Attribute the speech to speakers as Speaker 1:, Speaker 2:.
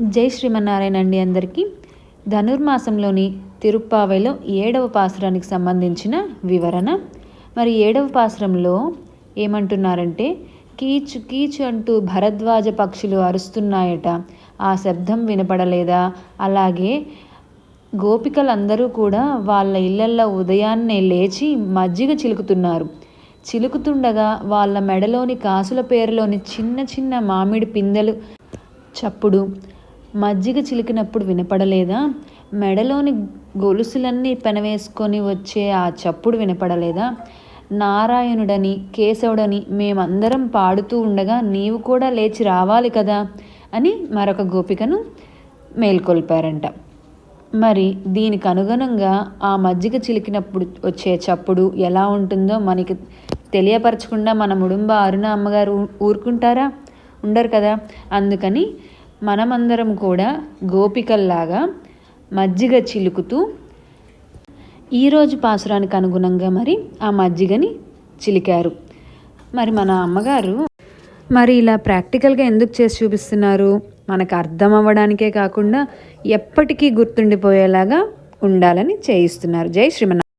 Speaker 1: జై శ్రీమన్నారాయణ అండి అందరికీ. ధనుర్మాసంలోని తిరుప్పావైలో 7వ పాసురానికి సంబంధించిన వివరణ. మరి 7వ పాసురంలో ఏమంటున్నారంటే, కీచు కీచు అంటూ భరద్వాజ పక్షులు అరుస్తున్నాయట, ఆ శబ్దం వినపడలేదా? అలాగే గోపికలందరూ కూడా వాళ్ళ ఇళ్లల్లో ఉదయాన్నే లేచి మజ్జిగ చిలుకుతున్నారు. చిలుకుతుండగా వాళ్ళ మెడలోని కాసుల పేరులోని చిన్న చిన్న మామిడి పిందెలు చప్పుడు మజ్జిగ చిలికినప్పుడు వినపడలేదా? మెడలోని గొలుసులన్నీ పెనవేసుకొని వచ్చే ఆ చప్పుడు వినపడలేదా? నారాయణుడని కేశవుడని మేమందరం పాడుతూ ఉండగా నీవు కూడా లేచి రావాలి కదా అని మరొక గోపికను మేల్కొల్పారంట. మరి దీనికి అనుగుణంగా ఆ మజ్జిగ చిలికినప్పుడు వచ్చే చప్పుడు ఎలా ఉంటుందో మనకి తెలియపరచకుండా మన ముడుంబ అరుణ అమ్మగారు ఊరుకుంటారా? ఉండరు కదా. అందుకని మనమందరం కూడా గోపికల్లాగా మజ్జిగ చిలుకుతూ ఈరోజు పాసురానికి అనుగుణంగా మరి ఆ మజ్జిగని చిలికారు. మరి మన అమ్మగారు మరి ఇలా ప్రాక్టికల్గా ఎందుకు చేసి చూపిస్తున్నారు? మనకు అర్థం అవ్వడానికే కాకుండా ఎప్పటికీ గుర్తుండిపోయేలాగా ఉండాలని చేయిస్తున్నారు. జై శ్రీమన్నారాయణ.